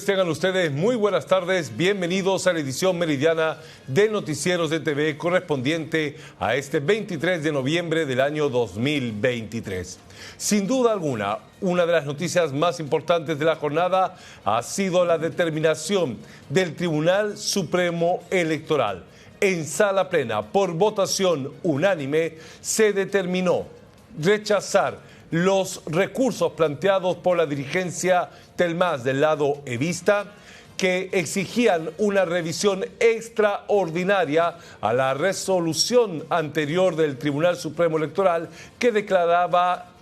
Tengan ustedes muy buenas tardes, bienvenidos a la edición meridiana de Noticieros de TV correspondiente a este 23 de noviembre del año 2023. Sin duda alguna, una de las noticias más importantes de la jornada ha sido la determinación del Tribunal Supremo Electoral. En sala plena, por votación unánime, se determinó rechazar los recursos planteados por la dirigencia del MAS del lado evista, que exigían una revisión extraordinaria a la resolución anterior del Tribunal Supremo Electoral que declaraba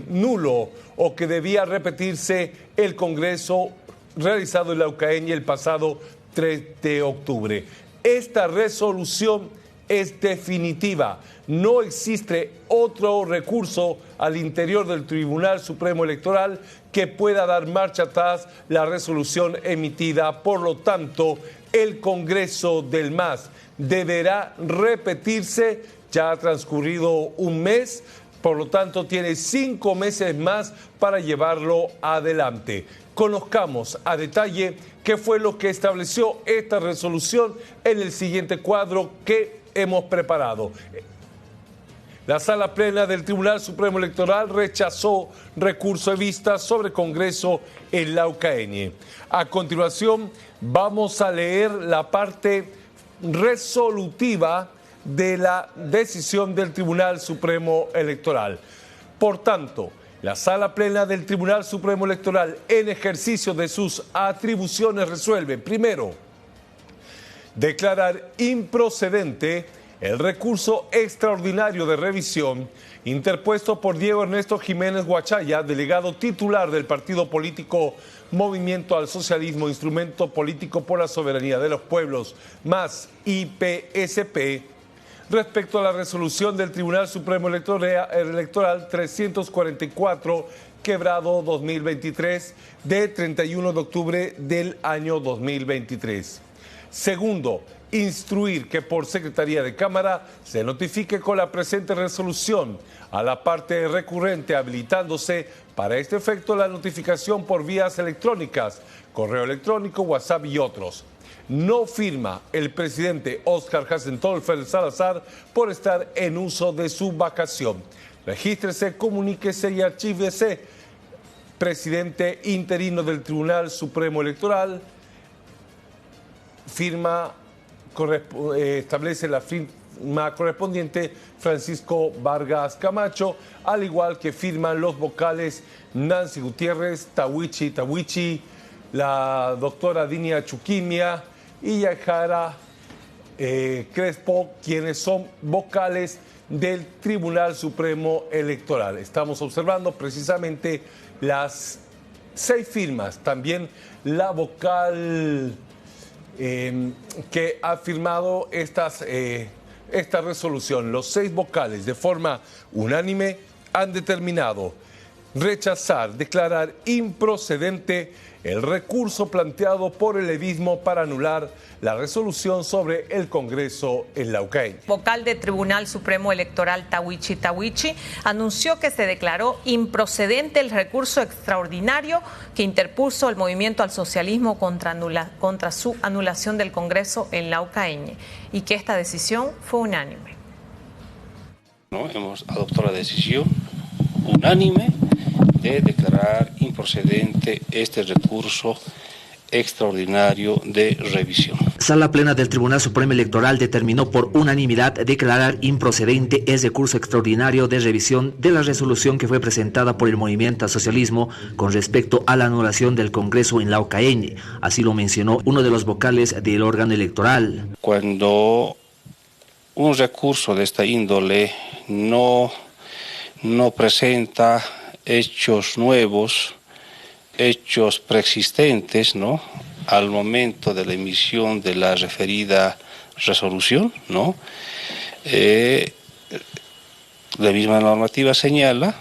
nulo o que debía repetirse el Congreso realizado en Laucaeñe el pasado 3 de octubre. Esta resolución es definitiva. No existe otro recurso al interior del Tribunal Supremo Electoral que pueda dar marcha atrás la resolución emitida. Por lo tanto, el Congreso del MAS deberá repetirse. Ya ha transcurrido un mes, por lo tanto tiene 5 meses más para llevarlo adelante. Conozcamos a detalle qué fue lo que estableció esta resolución en el siguiente cuadro que hemos preparado. La sala plena del Tribunal Supremo Electoral rechazó recurso evista sobre Congreso en Laucaeñe. A continuación, vamos a leer la parte resolutiva de la decisión del Tribunal Supremo Electoral. Por tanto, la sala plena del Tribunal Supremo Electoral, en ejercicio de sus atribuciones, resuelve, primero, declarar improcedente el recurso extraordinario de revisión interpuesto por Diego Ernesto Jiménez Guachaya, delegado titular del partido político Movimiento al Socialismo, Instrumento Político por la Soberanía de los Pueblos, más IPSP, respecto a la resolución del Tribunal Supremo Electoral 344/2023 de 31 de octubre del año 2023. Segundo, instruir que por Secretaría de Cámara se notifique con la presente resolución a la parte recurrente, habilitándose para este efecto la notificación por vías electrónicas, correo electrónico, WhatsApp y otros. No firma el presidente Óscar Hassentolfer Salazar por estar en uso de su vacación. Regístrese, comuníquese y archívese. Presidente interino del Tribunal Supremo Electoral, establece la firma correspondiente Francisco Vargas Camacho, al igual que firman los vocales Nancy Gutiérrez, Tawichi, la doctora Dinia Chuquimia y Yajara Crespo, quienes son vocales del Tribunal Supremo Electoral. Estamos observando precisamente las 6 firmas, también la vocal que ha firmado esta resolución. Los 6 vocales, de forma unánime, han determinado rechazar, declarar improcedente el recurso planteado por el levismo para anular la resolución sobre el Congreso en Laucaeñe. Vocal del Tribunal Supremo Electoral Tawichi anunció que se declaró improcedente el recurso extraordinario que interpuso el Movimiento al Socialismo contra su anulación del Congreso en Laucaeñe y que esta decisión fue unánime. Hemos adoptado la decisión unánime de declarar improcedente este recurso extraordinario de revisión. Sala plena del Tribunal Supremo Electoral determinó por unanimidad declarar improcedente el recurso extraordinario de revisión de la resolución que fue presentada por el Movimiento al Socialismo con respecto a la anulación del Congreso en Laucaeñe. Así lo mencionó uno de los vocales del órgano electoral. Cuando un recurso de esta índole no presenta hechos nuevos, hechos preexistentes, al momento de la emisión de la referida resolución, la misma normativa señala,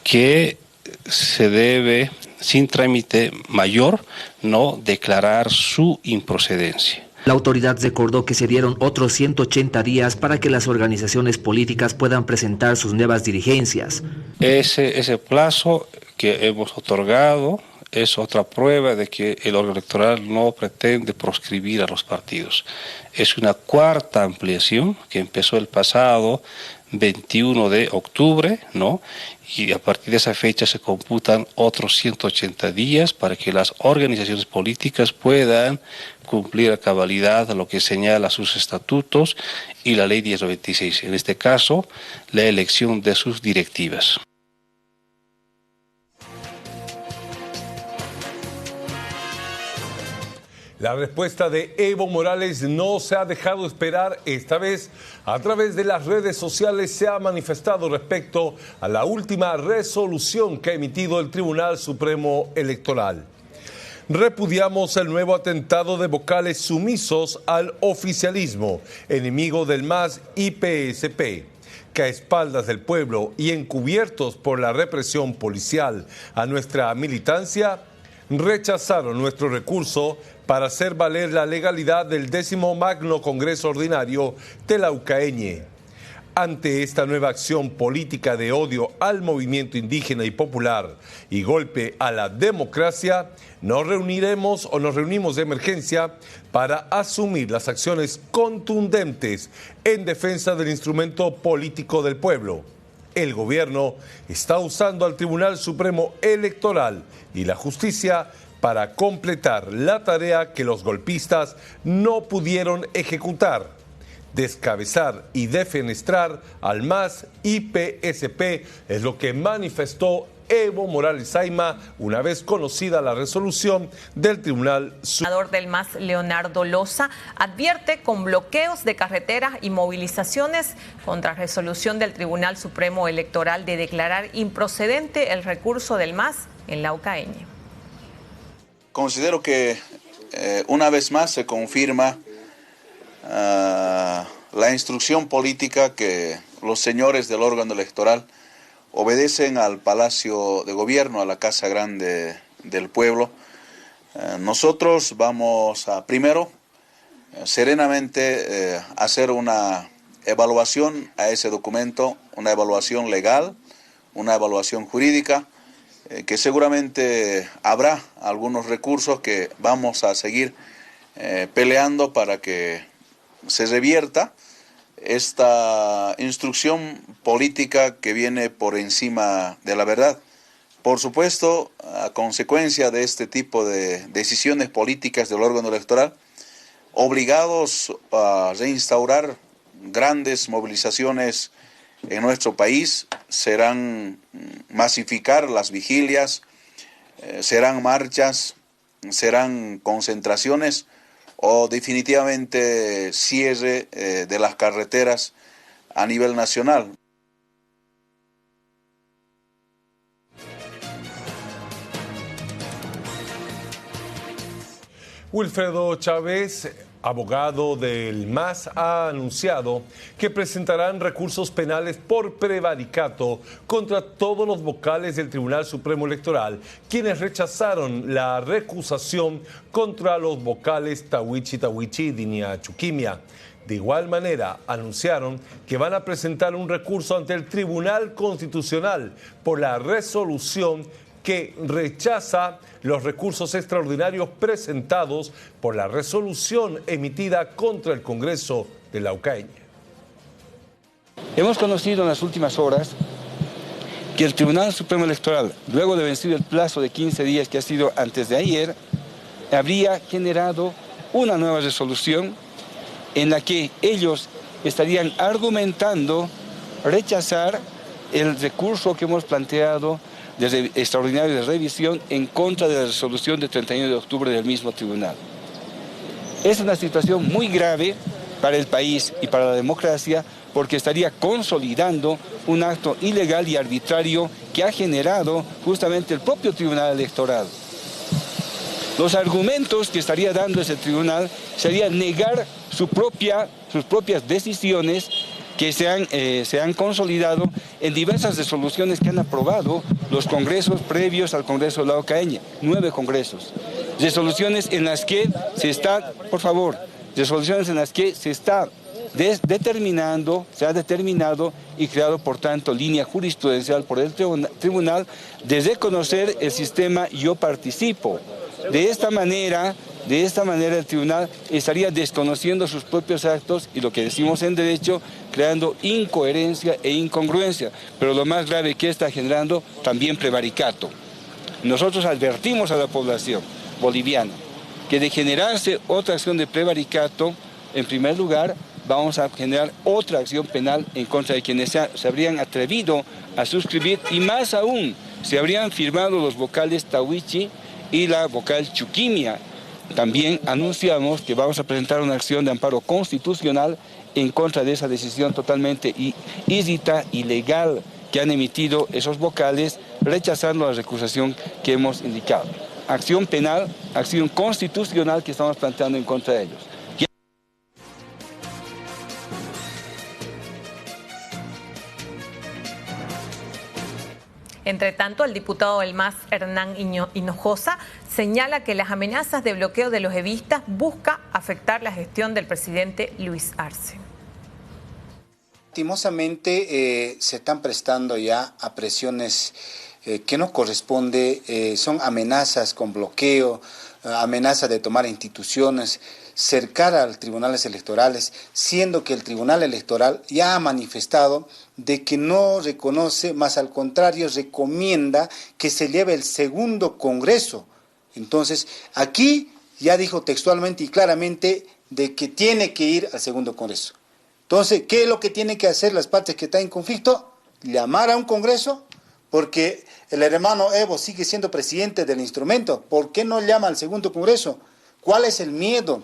que se debe, sin trámite mayor, declarar su improcedencia. La autoridad recordó que se dieron otros 180 días para que las organizaciones políticas puedan presentar sus nuevas dirigencias. Ese plazo que hemos otorgado es otra prueba de que el órgano electoral no pretende proscribir a los partidos. Es una cuarta ampliación que empezó el pasado 21 de octubre, ¿no? Y a partir de esa fecha se computan otros 180 días para que las organizaciones políticas puedan cumplir a cabalidad lo que señala sus estatutos y la ley 1096, en este caso, la elección de sus directivas. La respuesta de Evo Morales no se ha dejado esperar. Esta vez, a través de las redes sociales, se ha manifestado respecto a la última resolución que ha emitido el Tribunal Supremo Electoral. Repudiamos el nuevo atentado de vocales sumisos al oficialismo, enemigo del MAS y PSP, que a espaldas del pueblo y encubiertos por la represión policial a nuestra militancia, rechazaron nuestro recurso para hacer valer la legalidad del 10º Magno Congreso Ordinario Telaucaeñe. Ante esta nueva acción política de odio al movimiento indígena y popular y golpe a la democracia, nos reunimos de emergencia para asumir las acciones contundentes en defensa del instrumento político del pueblo. El gobierno está usando al Tribunal Supremo Electoral y la justicia para completar la tarea que los golpistas no pudieron ejecutar: descabezar y defenestrar al MAS y PSP, es lo que manifestó Evo Morales Saima una vez conocida la resolución del Tribunal Supremo. El senador del MAS, Leonardo Loza, advierte con bloqueos de carreteras y movilizaciones contra resolución del Tribunal Supremo Electoral de declarar improcedente el recurso del MAS en Laucaeñe. Considero que una vez más se confirma la instrucción política que los señores del órgano electoral obedecen al Palacio de Gobierno, a la Casa Grande del Pueblo. Nosotros vamos a primero serenamente hacer una evaluación a ese documento, una evaluación legal, una evaluación jurídica, que seguramente habrá algunos recursos que vamos a seguir peleando para que se revierta esta instrucción política que viene por encima de la verdad. Por supuesto, a consecuencia de este tipo de decisiones políticas del órgano electoral, obligados a reinstaurar grandes movilizaciones en nuestro país, serán masificar las vigilias, serán marchas, serán concentraciones o definitivamente cierre de las carreteras a nivel nacional. Wilfredo Chávez, abogado del MAS, ha anunciado que presentarán recursos penales por prevaricato contra todos los vocales del Tribunal Supremo Electoral, quienes rechazaron la recusación contra los vocales Tawichi y Dinia Chuquimia. De igual manera, anunciaron que van a presentar un recurso ante el Tribunal Constitucional por la resolución que rechaza los recursos extraordinarios presentados por la resolución emitida contra el Congreso de Laucaeñe. Hemos conocido en las últimas horas que el Tribunal Supremo Electoral, luego de vencido el plazo de 15 días que ha sido antes de ayer, habría generado una nueva resolución en la que ellos estarían argumentando rechazar el recurso que hemos planteado de extraordinario de revisión en contra de la resolución de 31 de octubre del mismo tribunal. Es una situación muy grave para el país y para la democracia, porque estaría consolidando un acto ilegal y arbitrario que ha generado justamente el propio Tribunal Electoral. Los argumentos que estaría dando ese tribunal sería negar sus propias decisiones que se han consolidado en diversas resoluciones que han aprobado los congresos previos al Congreso de Laucaeñe, 9 congresos. Resoluciones en las que se está, resoluciones en las que se está se ha determinado y creado, por tanto, línea jurisprudencial por el tribunal de reconocer el sistema yo participo. De esta manera el tribunal estaría desconociendo sus propios actos y, lo que decimos en derecho, creando incoherencia e incongruencia. Pero lo más grave que está generando, también prevaricato. Nosotros advertimos a la población boliviana que de generarse otra acción de prevaricato, en primer lugar, vamos a generar otra acción penal en contra de quienes se habrían atrevido a suscribir, y más aún, se habrían firmado los vocales Tawichi y la vocal Chuquimia. También anunciamos que vamos a presentar una acción de amparo constitucional en contra de esa decisión totalmente ilícita, ilegal, que han emitido esos vocales, rechazando la recusación que hemos indicado. Acción penal, acción constitucional que estamos planteando en contra de ellos. Entre tanto, el diputado del MAS, Hernán Hinojosa, señala que las amenazas de bloqueo de los evistas busca afectar la gestión del presidente Luis Arce. Lastimosamente se están prestando ya a presiones que no corresponde, son amenazas con bloqueo, amenazas de tomar instituciones, cercar a los tribunales electorales, siendo que el Tribunal Electoral ya ha manifestado de que no reconoce, más al contrario recomienda que se lleve el segundo Congreso. Entonces, aquí ya dijo textualmente y claramente de que tiene que ir al segundo Congreso. Entonces, ¿qué es lo que tienen que hacer las partes que están en conflicto? Llamar a un Congreso, porque el hermano Evo sigue siendo presidente del instrumento. ¿Por qué no llama al segundo Congreso? ¿Cuál es el miedo?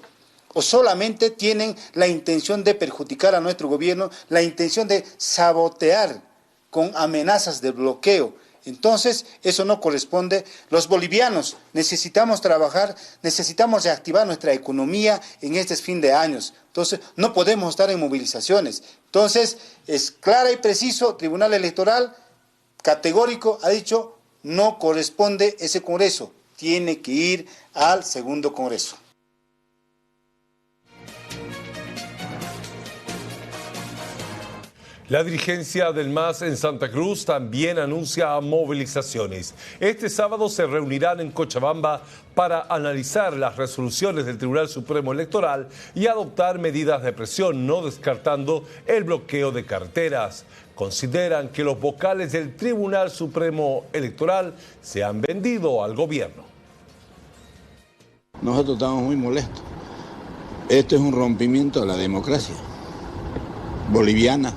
¿O solamente tienen la intención de perjudicar a nuestro gobierno, la intención de sabotear con amenazas de bloqueo? Entonces, eso no corresponde. Los bolivianos necesitamos trabajar, necesitamos reactivar nuestra economía en este fin de años. Entonces, no podemos estar en movilizaciones. Entonces, es clara y preciso, Tribunal Electoral, categórico, ha dicho, no corresponde ese Congreso, tiene que ir al segundo Congreso. La dirigencia del MAS en Santa Cruz también anuncia movilizaciones. Este sábado se reunirán en Cochabamba para analizar las resoluciones del Tribunal Supremo Electoral y adoptar medidas de presión, no descartando el bloqueo de carreteras. Consideran que los vocales del Tribunal Supremo Electoral se han vendido al gobierno. Nosotros estamos muy molestos. Esto es un rompimiento de la democracia boliviana.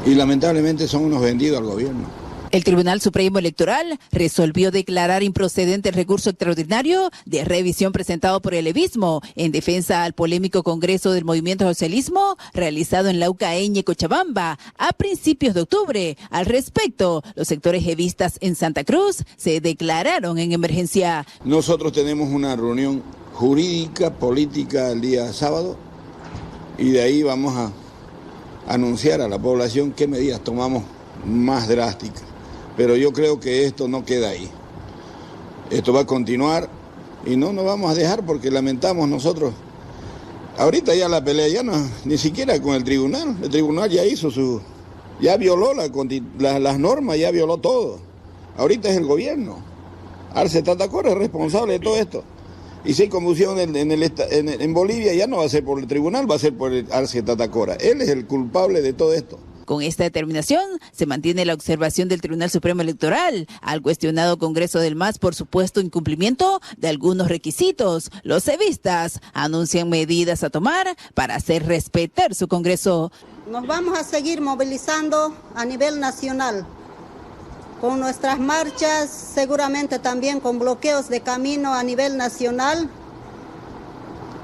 Y lamentablemente son unos vendidos al gobierno. El Tribunal Supremo Electoral resolvió declarar improcedente el recurso extraordinario de revisión presentado por el evismo en defensa al polémico Congreso del Movimiento Socialismo realizado en Laucaeñe, Cochabamba, a principios de octubre. Al respecto, los sectores evistas en Santa Cruz se declararon en emergencia. Nosotros tenemos una reunión jurídica, política el día sábado y de ahí vamos a anunciar a la población qué medidas tomamos más drásticas. Pero yo creo que esto no queda ahí. Esto va a continuar y no nos vamos a dejar porque lamentamos nosotros. Ahorita ya la pelea ya no, ni siquiera con el tribunal. El tribunal ya hizo ya violó las normas, ya violó todo. Ahorita es el gobierno. Arce Tatacora es responsable de todo esto. Y si hay confusión en Bolivia, ya no va a ser por el tribunal, va a ser por el Arce Tatacora. Él es el culpable de todo esto. Con esta determinación se mantiene la observación del Tribunal Supremo Electoral al cuestionado Congreso del MAS por supuesto incumplimiento de algunos requisitos. Los evistas anuncian medidas a tomar para hacer respetar su Congreso. Nos vamos a seguir movilizando a nivel nacional, con nuestras marchas, seguramente también con bloqueos de camino a nivel nacional,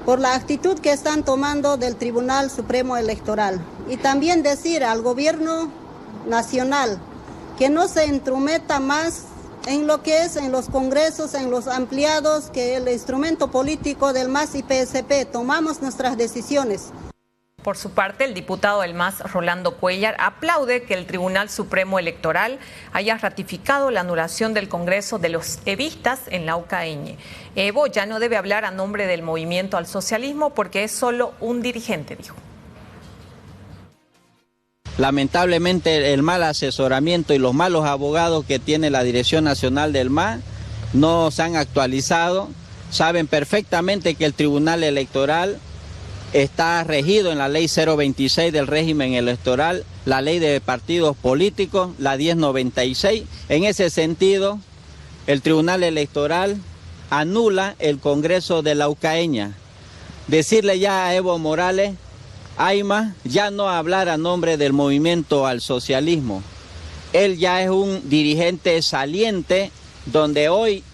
por la actitud que están tomando del Tribunal Supremo Electoral. Y también decir al gobierno nacional que no se entrometa más en lo que es en los congresos, en los ampliados, que el instrumento político del MAS y PSP tomamos nuestras decisiones. Por su parte, el diputado del MAS, Rolando Cuellar, aplaude que el Tribunal Supremo Electoral haya ratificado la anulación del Congreso de los evistas en Laucaeñe. Evo ya no debe hablar a nombre del movimiento al socialismo porque es solo un dirigente, dijo. Lamentablemente el mal asesoramiento y los malos abogados que tiene la Dirección Nacional del MAS no se han actualizado. Saben perfectamente que el Tribunal Electoral está regido en la ley 026 del régimen electoral, la ley de partidos políticos, la 1096. En ese sentido, el Tribunal Electoral anula el Congreso de Laucaeña. Decirle ya a Evo Morales, Ayma, ya no hablar a nombre del movimiento al socialismo. Él ya es un dirigente saliente donde hoy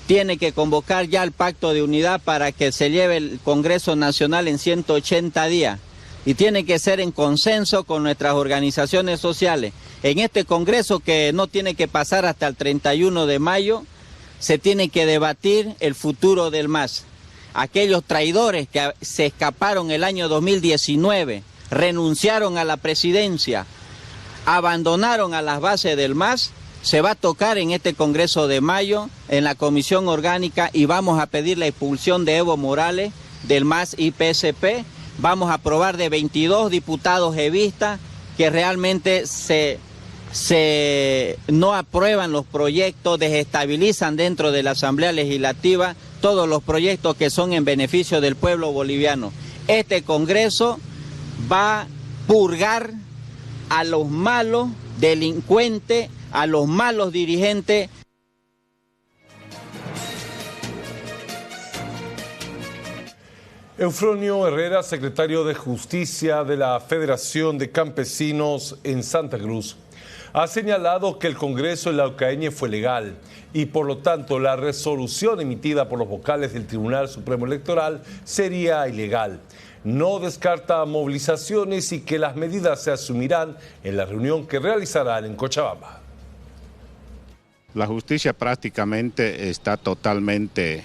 tiene que convocar ya el pacto de unidad para que se lleve el Congreso Nacional en 180 días. Y tiene que ser en consenso con nuestras organizaciones sociales. En este Congreso, que no tiene que pasar hasta el 31 de mayo, se tiene que debatir el futuro del MAS. Aquellos traidores que se escaparon el año 2019, renunciaron a la presidencia, abandonaron a las bases del MAS, se va a tocar en este Congreso de mayo, en la Comisión Orgánica, y vamos a pedir la expulsión de Evo Morales del MAS y PSP. Vamos a aprobar de 22 diputados evistas que realmente no aprueban los proyectos, desestabilizan dentro de la Asamblea Legislativa todos los proyectos que son en beneficio del pueblo boliviano. Este Congreso va a purgar a los malos delincuentes, a los malos dirigentes. Eufronio Herrera, secretario de Justicia de la Federación de Campesinos en Santa Cruz, ha señalado que el Congreso en Laucaeñe fue legal y por lo tanto la resolución emitida por los vocales del Tribunal Supremo Electoral sería ilegal. No descarta movilizaciones y que las medidas se asumirán en la reunión que realizarán en Cochabamba. La justicia prácticamente está totalmente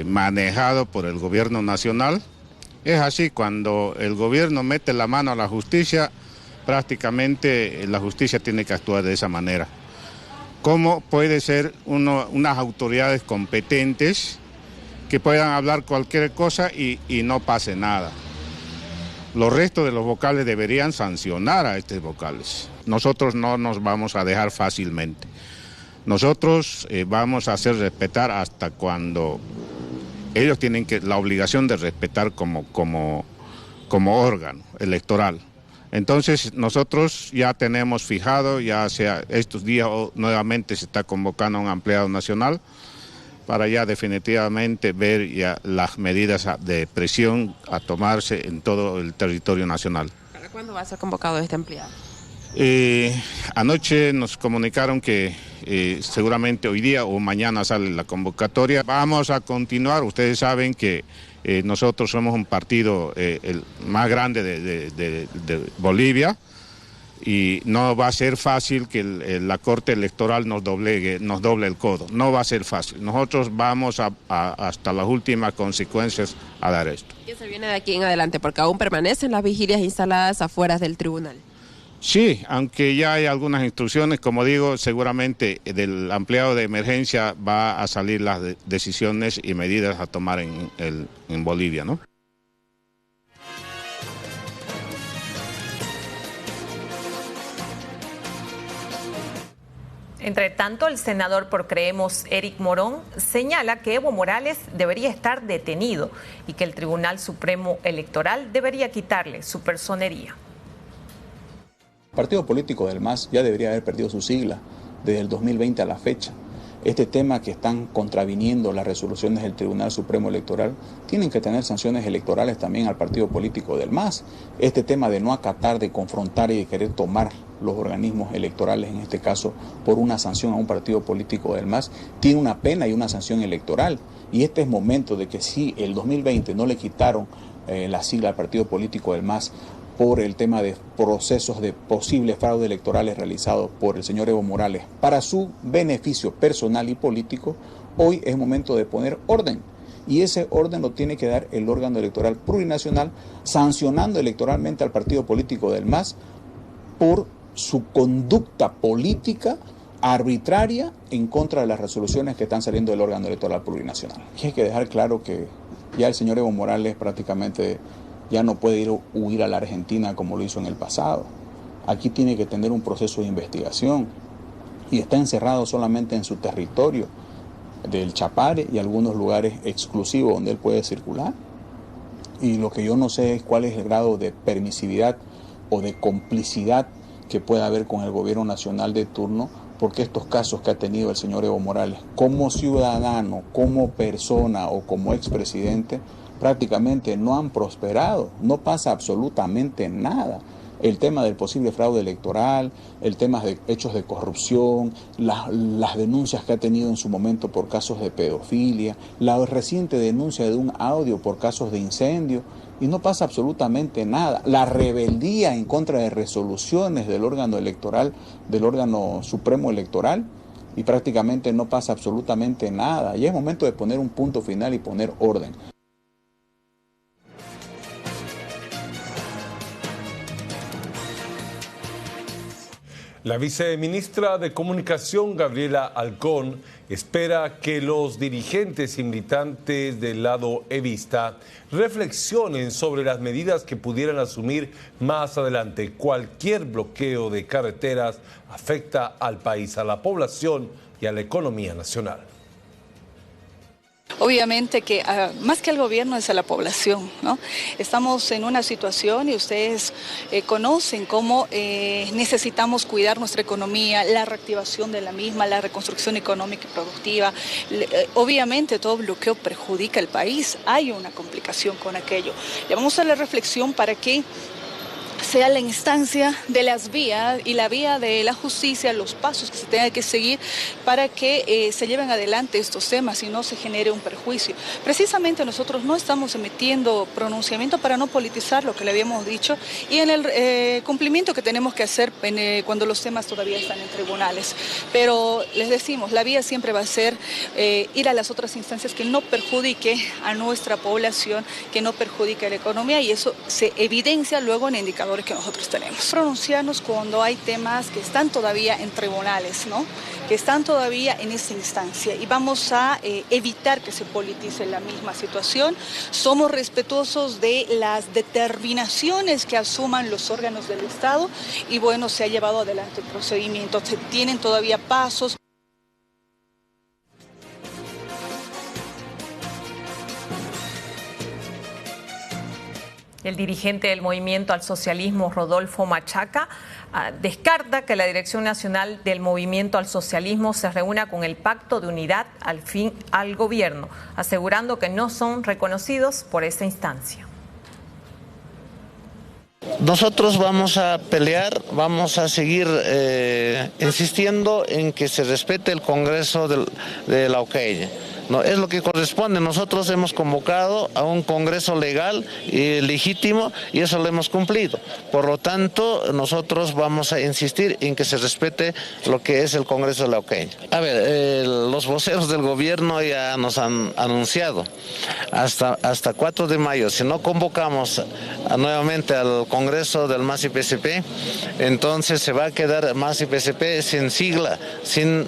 manejado por el gobierno nacional. Es así, cuando el gobierno mete la mano a la justicia, prácticamente la justicia tiene que actuar de esa manera. ¿Cómo puede ser unas autoridades competentes que puedan hablar cualquier cosa y no pase nada? Los restos de los vocales deberían sancionar a estos vocales. Nosotros no nos vamos a dejar fácilmente. Nosotros vamos a hacer respetar hasta cuando ellos tienen la obligación de respetar como órgano electoral. Entonces nosotros ya tenemos fijado, ya sea estos días nuevamente se está convocando a un ampliado nacional para ya definitivamente ver ya las medidas de presión a tomarse en todo el territorio nacional. ¿Para cuándo va a ser convocado este ampliado? Anoche nos comunicaron que seguramente hoy día o mañana sale la convocatoria. Vamos a continuar, ustedes saben que nosotros somos un partido el más grande de Bolivia y no va a ser fácil que la Corte Electoral nos doble el codo, no va a ser fácil. Nosotros vamos hasta las últimas consecuencias a dar esto. ¿Qué se viene de aquí en adelante? Porque aún permanecen las vigilias instaladas afuera del tribunal. Sí, aunque ya hay algunas instrucciones, como digo, seguramente del ampliado de emergencia va a salir las decisiones y medidas a tomar en Bolivia, ¿no? Entre tanto, el senador por Creemos, Eric Morón, señala que Evo Morales debería estar detenido y que el Tribunal Supremo Electoral debería quitarle su personería. El partido político del MAS ya debería haber perdido su sigla desde el 2020 a la fecha. Este tema que están contraviniendo las resoluciones del Tribunal Supremo Electoral tienen que tener sanciones electorales también al partido político del MAS. Este tema de no acatar, de confrontar y de querer tomar los organismos electorales, en este caso por una sanción a un partido político del MAS, tiene una pena y una sanción electoral. Y este es momento de que si el 2020 no le quitaron la sigla al partido político del MAS, por el tema de procesos de posibles fraudes electorales realizados por el señor Evo Morales para su beneficio personal y político, hoy es momento de poner orden y ese orden lo tiene que dar el órgano electoral plurinacional, sancionando electoralmente al partido político del MAS por su conducta política arbitraria en contra de las resoluciones que están saliendo del órgano electoral plurinacional. Hay que dejar claro que ya el señor Evo Morales prácticamente ya no puede huir a la Argentina como lo hizo en el pasado. Aquí tiene que tener un proceso de investigación y está encerrado solamente en su territorio del Chapare y algunos lugares exclusivos donde él puede circular. Y lo que yo no sé es cuál es el grado de permisividad o de complicidad que pueda haber con el gobierno nacional de turno, porque estos casos que ha tenido el señor Evo Morales como ciudadano, como persona o como expresidente, prácticamente no han prosperado, no pasa absolutamente nada. El tema del posible fraude electoral, el tema de hechos de corrupción, las denuncias que ha tenido en su momento por casos de pedofilia, la reciente denuncia de un audio por casos de incendio, y no pasa absolutamente nada. La rebeldía en contra de resoluciones del órgano electoral, del órgano supremo electoral, y prácticamente no pasa absolutamente nada. Y es momento de poner un punto final y poner orden. La viceministra de Comunicación, Gabriela Alcón, espera que los dirigentes y militantes del lado evista reflexionen sobre las medidas que pudieran asumir más adelante. Cualquier bloqueo de carreteras afecta al país, a la población y a la economía nacional. Obviamente que más que al gobierno es a la población, ¿no? Estamos en una situación y ustedes conocen cómo necesitamos cuidar nuestra economía, la reactivación de la misma, la reconstrucción económica y productiva. Obviamente todo bloqueo perjudica al país, hay una complicación con aquello. Le vamos a la reflexión para que sea la instancia de las vías y la vía de la justicia, los pasos que se tengan que seguir para que se lleven adelante estos temas y no se genere un perjuicio. Precisamente nosotros no estamos emitiendo pronunciamiento para no politizar lo que le habíamos dicho y en el cumplimiento que tenemos que hacer cuando los temas todavía están en tribunales. Pero les decimos, la vía siempre va a ser ir a las otras instancias que no perjudique a nuestra población, que no perjudique a la economía, y eso se evidencia luego en indicadores que nosotros tenemos. Pronunciarnos cuando hay temas que están todavía en tribunales, ¿no? Que están todavía en esa instancia, y vamos a evitar que se politice la misma situación. Somos respetuosos de las determinaciones que asuman los órganos del Estado y bueno, se ha llevado adelante el procedimiento. Se tienen todavía pasos. El dirigente del Movimiento al Socialismo, Rodolfo Machaca, descarta que la Dirección Nacional del Movimiento al Socialismo se reúna con el Pacto de Unidad al Gobierno, asegurando que no son reconocidos por esa instancia. Nosotros vamos a pelear, vamos a seguir insistiendo en que se respete el Congreso de la OCAIE. No, es lo que corresponde. Nosotros hemos convocado a un Congreso legal y legítimo y eso lo hemos cumplido. Por lo tanto, nosotros vamos a insistir en que se respete lo que es el Congreso de la OCAIE. A ver, los voceros del gobierno ya nos han anunciado hasta 4 de mayo. Si no convocamos nuevamente al Congreso del MAS y PSP, entonces se va a quedar MAS y PSP sin sigla, sin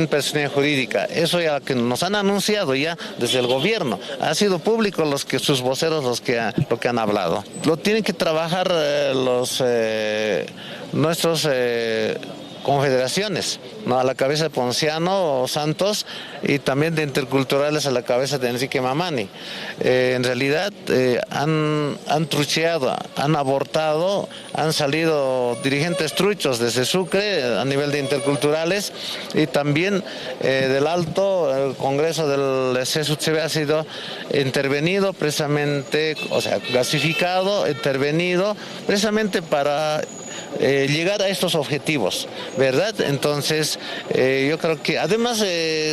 personalidad jurídica. Eso ya que nos han anunciado ya desde el gobierno. Ha sido público sus voceros lo que han hablado. Lo tienen que trabajar nuestros confederaciones, ¿no? A la cabeza de Ponciano Santos y también de Interculturales a la cabeza de Enrique Mamani. En realidad han trucheado, han abortado, han salido dirigentes truchos desde Sucre a nivel de Interculturales y también del Alto, el Congreso del CSUCB ha sido intervenido precisamente, o sea, gasificado, intervenido precisamente para llegar a estos objetivos, ¿verdad? Entonces, yo creo que además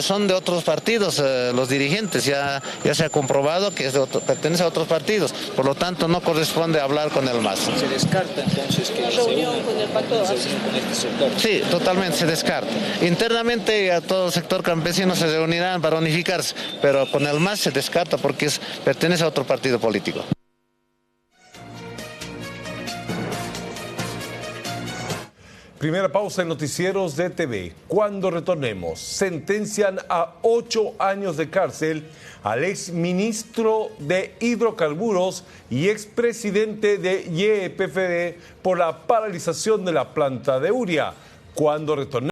son de otros partidos, los dirigentes, ya se ha comprobado que pertenece a otros partidos, por lo tanto no corresponde hablar con el MAS. ¿Se descarta entonces que se una con el pacto con este sector? Sí, totalmente se descarta. Internamente a todo el sector campesino se reunirán para unificarse, pero con el MAS se descarta porque pertenece a otro partido político. Primera pausa en Noticieros de TV. Cuando retornemos, sentencian a 8 años de cárcel al exministro de Hidrocarburos y expresidente de YPFD por la paralización de la planta de Uria. Cuando retornemos.